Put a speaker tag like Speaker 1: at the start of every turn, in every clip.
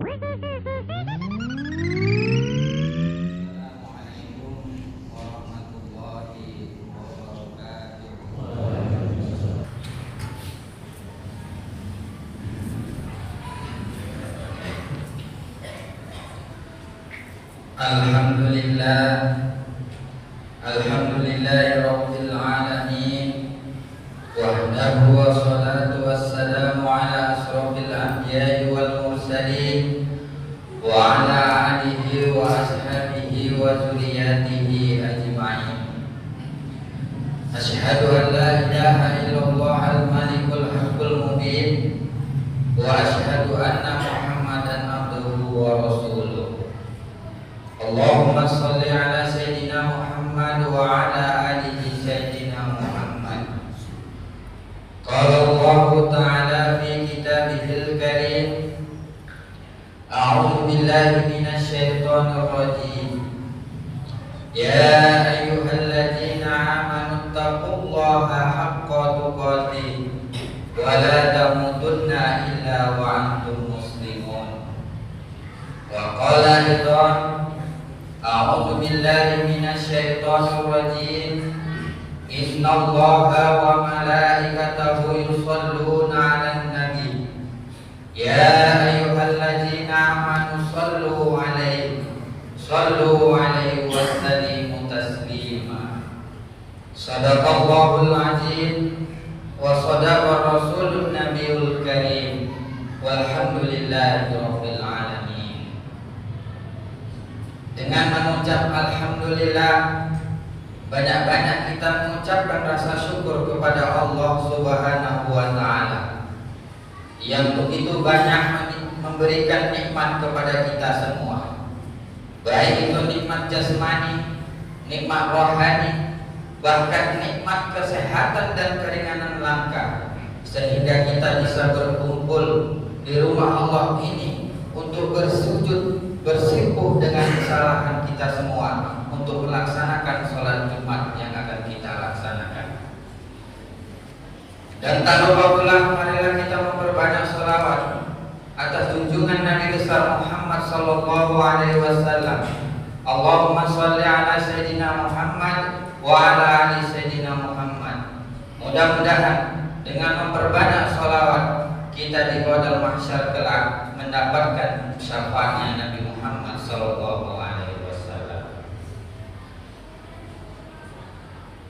Speaker 1: Alhamdulillahirabbil alamin wahdahu wassalatu wassalamu ala asrofil anbiya'i wal mursalin wa ala alihi wa ashabihi wa dzurriyyatihi ajma'in. Asyhadu an la ilaha illallah al-malikul haqqul mubin wa asyhadu anna Muhammadan abduhu wa rasuluh. Allahumma shalli ala sayyidina Muhammad wa ala alihi sayyidina Muhammad. Qala Allah ta'ala fi kitabihil karim, a'udzu billahi minasy syaithanir rajim. Ya ayyuhalladzina amanu taqullaha haqqa tuqatih wa la tamutunna illa wa antum muslimun. Wa qala aidan, a'udzu billahi minasy syaithanir rajim. Innallaha wa malaikatahu yusholluna 'alan nabi. Ya ayyuhalladzina amanu shallu 'alaihi wa sallimu taslima. Shadaqallahul 'azim wa shadaqa rasulun nabiyul karim. Walhamdulillahi rabbil alamin. Dengan mengucap alhamdulillah, banyak-banyak kita mengucapkan rasa syukur kepada Allah Subhanahu wa ta'ala yang begitu banyak memberikan nikmat kepada kita semua, baik itu nikmat jasmani, nikmat rohani, bahkan nikmat kesehatan dan keringanan langkah, sehingga kita bisa berkumpul di rumah Allah ini untuk bersujud, bersimpuh dengan kesalahan kita semua, untuk melaksanakan sholat Jumat yang akan kita laksanakan. Dan tak lupa pula, marilah kita memperbanyak sholawat atas junjungan Nabi besar Muhammad sallallahu alaihi wasallam. Allahumma sholli ala sayyidina Muhammad wa ala ali sayyidina Muhammad. Mudah-mudahan dengan memperbanyak sholawat kita di padang mahsyar kelak mendapatkan syafaatnya Nabi Muhammad sallallahu alaihi wasallam.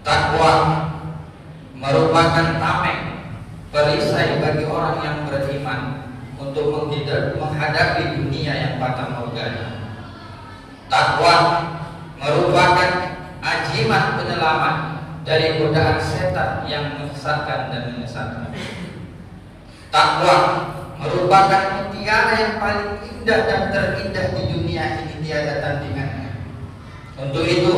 Speaker 1: Takwa merupakan tameng perisai bagi orang yang beriman untuk menghadapi dunia yang fata morgana. Takwa merupakan ajimat penyelamat dari godaan setan yang menyesatkan dan menyesatkan. Takwa merupakan mutiara yang paling indah dan terindah di dunia ini, tiada tandingannya. Untuk itu,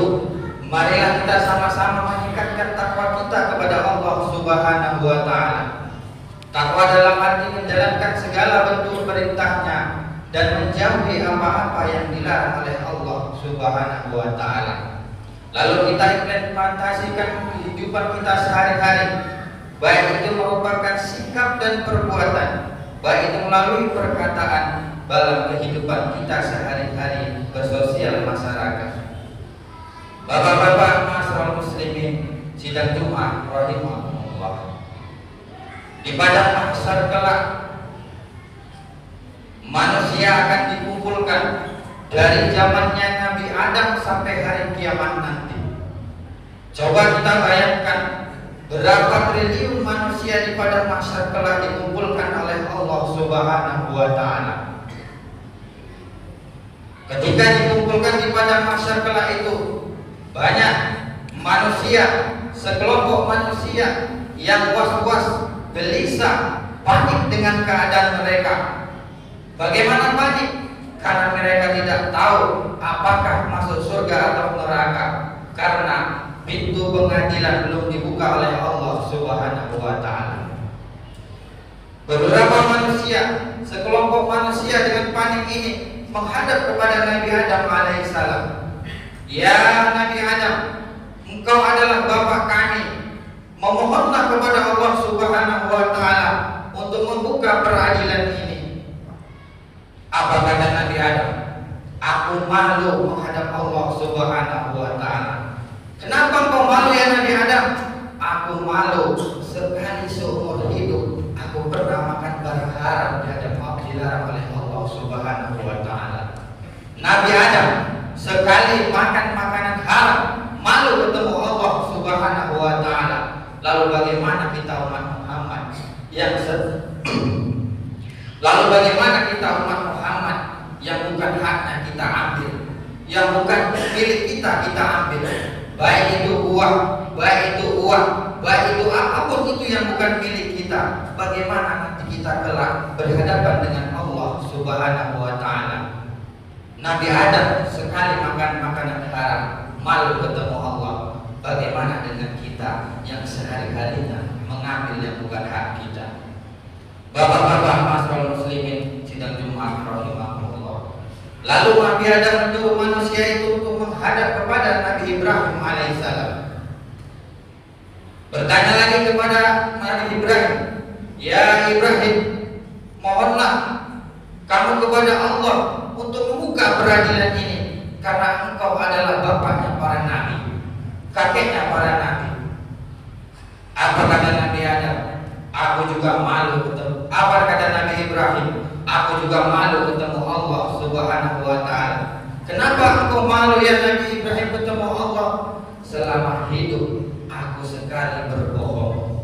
Speaker 1: marilah kita sama-sama meningkatkan takwa kita kepada Allah Subhanahu wa ta'ala. Takwa dalam arti menjalankan segala bentuk perintahnya dan menjauhi apa-apa yang dilarang oleh Allah Subhanahu wa ta'ala. Lalu kita implementasikan kehidupan kita sehari-hari, baik itu merupakan sikap dan perbuatan, baik itu melalui perkataan dalam kehidupan kita sehari-hari bersosial masyarakat. Bapak-bapak masyarakat muslimin sidang Jumat rahimahumullah, di padang mahsyar kelak manusia akan dikumpulkan dari zamannya Nabi Adam sampai hari kiamat nanti. Coba kita bayangkan berapa triliun manusia di padang mahsyar kelak dikumpulkan oleh Allah Subhanahu wa ta'ala. Ketika dikumpulkan di padang mahsyar kelak itu, banyak manusia, sekelompok manusia yang was-was, gelisah, panik dengan keadaan mereka. Bagaimana panik? Karena mereka tidak tahu apakah masuk surga atau neraka, karena pintu pengadilan belum dibuka oleh Allah Subhanahu wa ta'ala. Beberapa manusia, sekelompok manusia dengan panik ini menghadap kepada Nabi Adam alaihissalam. Ya Nabi Adam, engkau adalah bapak kami. Memohonlah kepada Allah Subhanahu wa ta'ala untuk membuka peradilan ini. Apa kata Nabi Adam? Aku malu menghadap Allah Subhanahu wa ta'ala. Kenapa engkau malu ya Nabi Adam? Aku malu sekali seumur hidup aku pernah makan barang haram dilarang oleh Allah Subhanahu wa ta'ala. Nabi Adam sekali makan makanan haram malu ketemu Allah Subhanahu wa ta'ala. Lalu bagaimana kita umat Muhammad yang yang bukan haknya kita ambil, yang bukan milik kita ambil, baik itu uang, baik itu apapun itu yang bukan milik kita. Bagaimana nanti kita kelak berhadapan dengan Allah Subhanahu wa ta'ala? Nabi Adam sekali makan makanan haram malu ketemu Allah. Bagaimana dengan kita yang sehari-harinya mengambil yang bukan hak kita? Bapak-bapak masyarakat muslimin sidang Jumat rahimahullah. Lalu Nabi Adam menyuruh manusia itu untuk menghadap kepada Nabi Ibrahim alaihissalam. Bertanya lagi kepada Nabi Ibrahim, ya Ibrahim, mohonlah kamu kepada Allah untuk membuka peradilan ini, karena engkau adalah bapaknya para nabi, kakeknya para nabi. Apa kata Nabi Adam? Aku juga malu ketemu. Apa kata Nabi Ibrahim? Aku juga malu ketemu Allah Subhanahu wa ta'ala. Kenapa engkau malu ya Nabi Ibrahim ketemu Allah? Selama hidup aku sekali berbohong.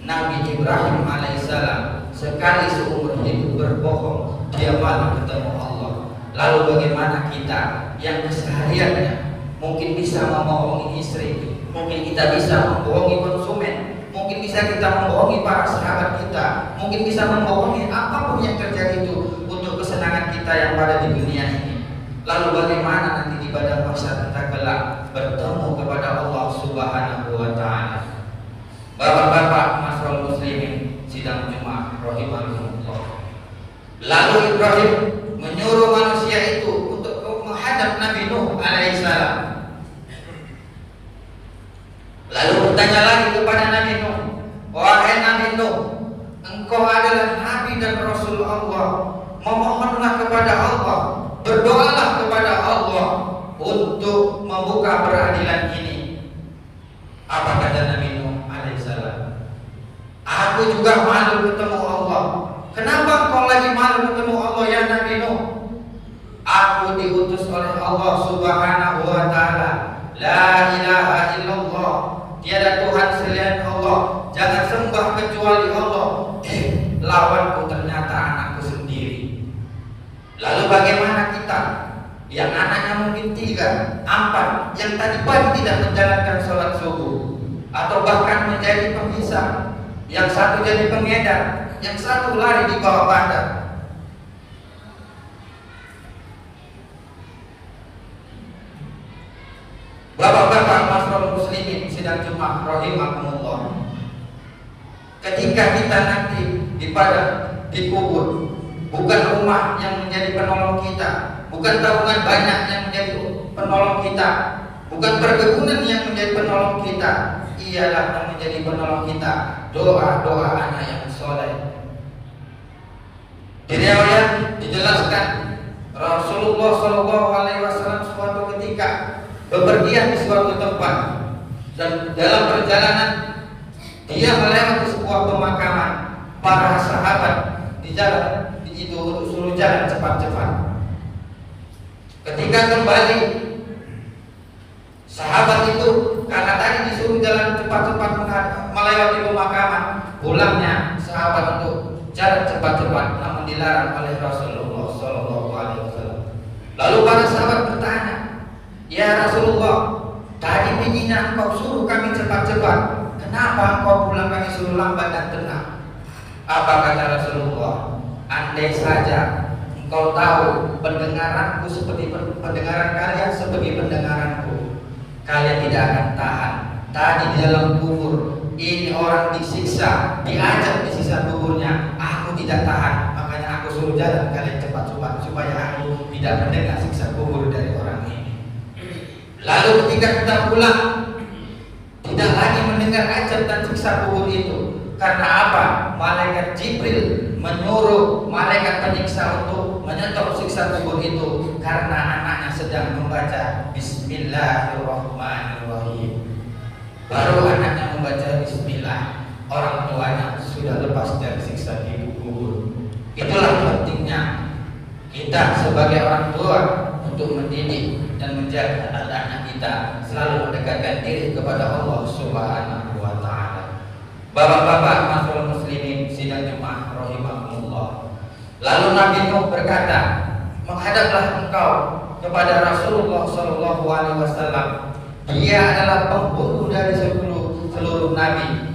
Speaker 1: Nabi Ibrahim alaihissalam sekali seumur hidup berbohong, dia malu ketemu Allah. Lalu bagaimana kita yang kesehariannya mungkin bisa membohongi istri, mungkin kita bisa membohongi konsumen, mungkin bisa kita membohongi para sahabat kita, mungkin bisa membohongi apapun yang terjadi itu untuk kesenangan kita yang ada di dunia ini. Lalu bagaimana nanti di pada masa kita kelak bertemu kepada Allah Subhanahu wa ta'ala? Bapak-bapak masyarakat muslimin sidang Jumat rahimahullah. Lalu Ibrahim menyuruh manusia itu untuk menghadap Nabi Nuh alaihissalam. Lalu bertanya lagi kepada Nabi Nuh, wahai Nabi Nuh, engkau adalah Nabi dan Rasul Allah, memohonlah kepada Allah, berdoalah kepada Allah untuk membuka peradilan ini. Apa kata Nabi Nuh alaihissalam? Aku juga malu ketemu Allah. Kenapa engkau lagi malu ketemu Allah ya Nabi Nuh? Aku diutus oleh Allah Subhanahu wa ta'ala. La ilaha illallah, tiada Tuhan selain Allah, jangan sembah kecuali Allah. Lawanku ternyata anakku sendiri. Lalu bagaimana kita yang anaknya mungkin 3, 4, yang tadi pagi tidak menjalankan sholat subuh, atau bahkan menjadi penghisap, yang satu jadi pengedar, yang satu lari di bawah badan. Bapak-bapak masyarakat muslimin sidang Jumat rahimakumullah. Ketika kita nanti dikubur, bukan rumah yang menjadi penolong kita, bukan tabungan banyak yang menjadi penolong kita, bukan perkebunan yang menjadi penolong kita, ialah yang menjadi penolong kita doa-doa anak yang soleh. Di riwayat dijelaskan Rasulullah SAW suatu ketika bepergian di suatu tempat, dan dalam perjalanan dia melewati sebuah pemakaman. Para sahabat di jalan itu suruh jalan cepat-cepat. Ketika kembali, sahabat itu karena tadi disuruh jalan cepat-cepat melewati pemakaman, pulangnya sahabat untuk jalan cepat-cepat, namun dilarang oleh Rasulullah SAW. Lalu para sahabat bertanya, ya Rasulullah, tadi begini engkau suruh kami cepat-cepat, kenapa engkau pulang kami suruh lambat dan tenang? Apa kata Rasulullah? Andai saja engkau tahu pendengaranku seperti pendengaran kalian seperti pendengaranku, kalian tidak akan tahan. Tadi di dalam kubur ini orang disiksa, diajak disiksa kuburnya, aku tidak tahan, makanya aku suruh jalan kalian cepat-cepat supaya aku tidak mendengar siksa kubur dari orang ini. Lalu ketika kita pulang, tidak lagi mendengar azab dan siksa kubur itu. Karena apa? Malaikat Jibril menyuruh malaikat penyiksa untuk menyetop siksa kubur itu karena anaknya sedang membaca Bismillahirrahmanirrahim. Baru anaknya membaca Bismillah, orang tuanya sudah lepas dari siksa di kubur. Itulah pentingnya kita sebagai orang tua untuk mendidik dan menjaga anak-anak kita selalu mendekatkan diri kepada Allah Subhanahu wa taala. Bapak-bapak masyaallah muslimin sidang jemaah rahimakumullah. Lalu Nabi Nuh berkata, "Menghadaplah engkau kepada Rasulullah sallallahu alaihi wasallam. Dia adalah penghulu dari seluruh nabi."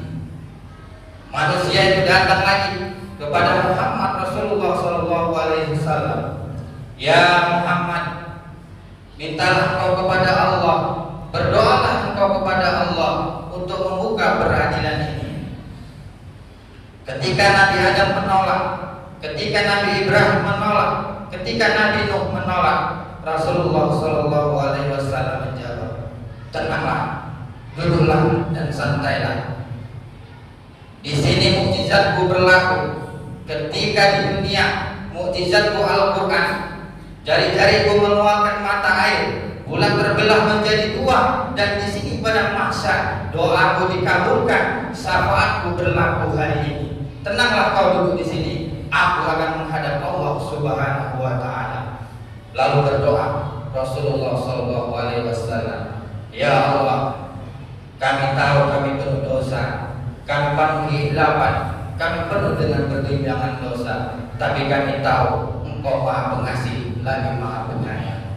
Speaker 1: Manusia itu datang lagi kepada Muhammad Rasulullah sallallahu alaihi wasallam. "Ya Muhammad, mintalah engkau kepada Allah, berdoalah engkau kepada Allah untuk membuka peradilan ini." Ketika Nabi Adam menolak, ketika Nabi Ibrahim menolak, ketika Nabi Nuh menolak, Rasulullah sallallahu alaihi wasallam menjawab, "Tenanglah, duduklah dan santailah. Di sini mukjizatku berlaku. Ketika di dunia mukjizatku Al-Quran, jari-jariku menuangkan mata air, bulan terbelah menjadi dua, dan di sini pada mahsyar doaku dikabulkan, syafaatku berlaku hari ini. Tenanglah kau duduk di sini, aku akan menghadap Allah Subhanahu wa taala." Lalu berdoa Rasulullah sallallahu alaihi wasallam, "Ya Allah, kami tahu kami penuh dosa, kami penuh kehilapan, kami penuh dengan bergelimpangan dosa, tapi kami tahu Engkau Maha Pengasih lagi Maha Penyayang."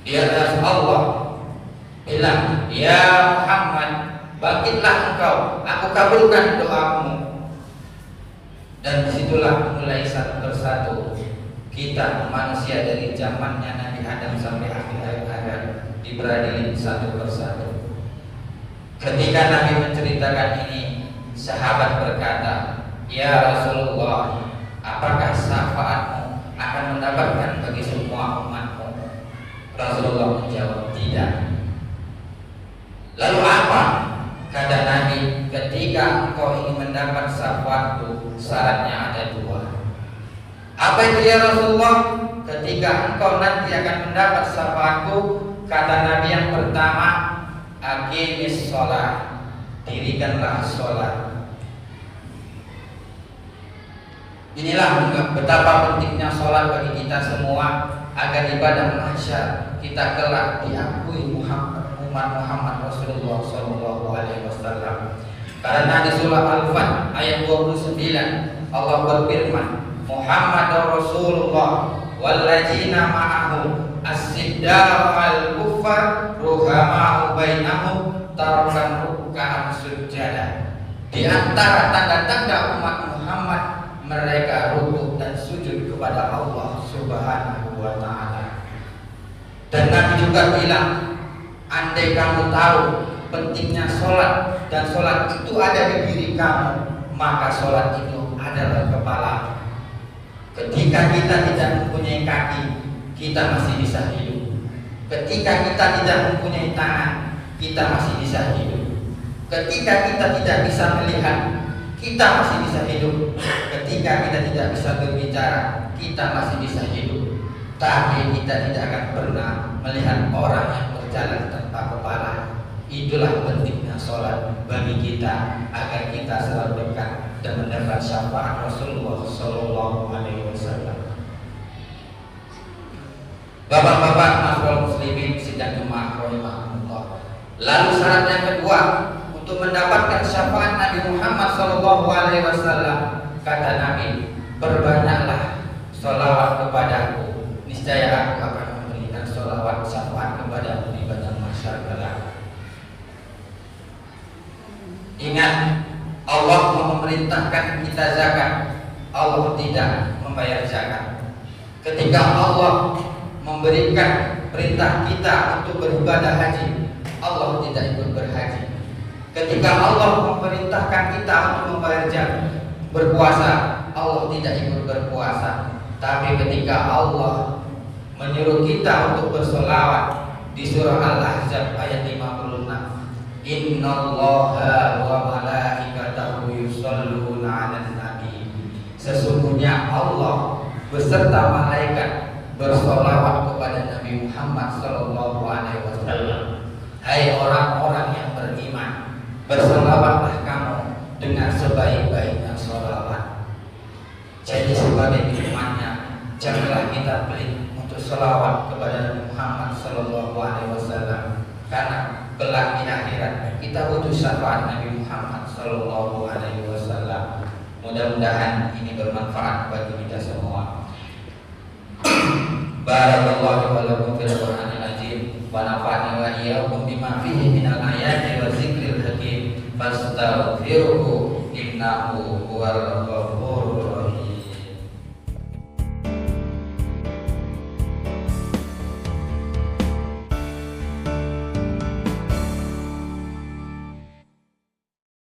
Speaker 1: Di atas Allah bilang, "Ya Muhammad, bangkitlah engkau, aku kabulkan doamu." Dan disitulah mulai satu persatu kita manusia dari zamannya Nabi Adam sampai akhir hayat diberadili satu persatu. Ketika Nabi menceritakan ini, sahabat berkata, "Ya Rasulullah, apakah syafaatmu akan mendapatkan bagi semua umatmu?" Rasulullah menjawab, "Tidak." "Lalu apa?" kata Nabi, "Ketika engkau ingin mendapat syafaatku, syaratnya ada dua." "Apa itu ya Rasulullah?" "Ketika engkau nanti akan mendapat syafaatku," kata Nabi, "yang pertama, aqimis sholat, dirikanlah sholat." Inilah betapa pentingnya sholat bagi kita semua, agar di padang mahsyar kita kelak diakui umat Muhammad Rasulullah sallallahu alaihi wasallam. Karena di surah Al-Fat ayat 29 Allah berfirman, "Muhammadur Rasulullah walladzina ma'ahu as-sidda'u al-kuffar ruhama'u bainahum tarakan ruk'an sujada." Di antara tanda-tanda umat Muhammad, mereka rukuk dan sujud kepada Allah Subhanahu wa taala. Dan Nabi juga bilang, andai kamu tahu pentingnya sholat dan sholat itu ada di diri kamu, maka sholat itu adalah kepala. Ketika kita tidak mempunyai kaki, kita masih bisa hidup. Ketika kita tidak mempunyai tangan, kita masih bisa hidup. Ketika kita tidak bisa melihat, kita masih bisa hidup. Ketika kita tidak bisa berbicara, kita masih bisa hidup. Tapi kita tidak akan pernah melihat orang yang berjalan tanpa kepala. Itulah pentingnya sholat bagi kita, agar kita selalu dekat dan mendapat syafaat Rasulullah sallallahu alaihi wasallam. Bapak-bapak masyaallah muslimin sidang jemaah rahimahullah. Lalu syarat yang kedua untuk mendapatkan syafaat Nabi Muhammad sallallahu alaihi wasallam, kata Nabi, "Perbanyaklah sholawat kepadaku, niscaya aku akan memberikan sholawat syafaat kepadamu di padang mahsyar kelak." Ingat, Allah memerintahkan kita zakat, Allah tidak membayar zakat. Ketika Allah memberikan perintah kita untuk beribadah haji, Allah tidak ikut berhaji. Ketika Allah memerintahkan kita untuk membayar zakat, berpuasa, Allah tidak ikut berpuasa. Tapi ketika Allah menyuruh kita untuk bersolawat di surah Al-Ahzab ayat 56, "Innallaha wa malaikatahu yusholluna 'alan nabi." Sesungguhnya Allah beserta malaikat bersolawat kepada Nabi Muhammad Sallallahu Alaihi Wasallam. Hai orang-orang yang beriman, bersolawatlah kamu dengan sebaik-baiknya solawat. Jadi sebagai imannya, janganlah kita pelit untuk solawat kepada Nabi Muhammad Sallallahu Alaihi Wasallam, karena kelak di akhirat kita butuh syafaat Nabi Muhammad Sallallahu Alaihi Wasallam. Mudah-mudahan ini bermanfaat bagi kita semua. Barakallahu wa lakum fil Qur'anil azim wa nafa'ani wa iyyakum bima fihi minal ayati wa dzikril hakim fastaghfiruhu innahu huwal ghafurur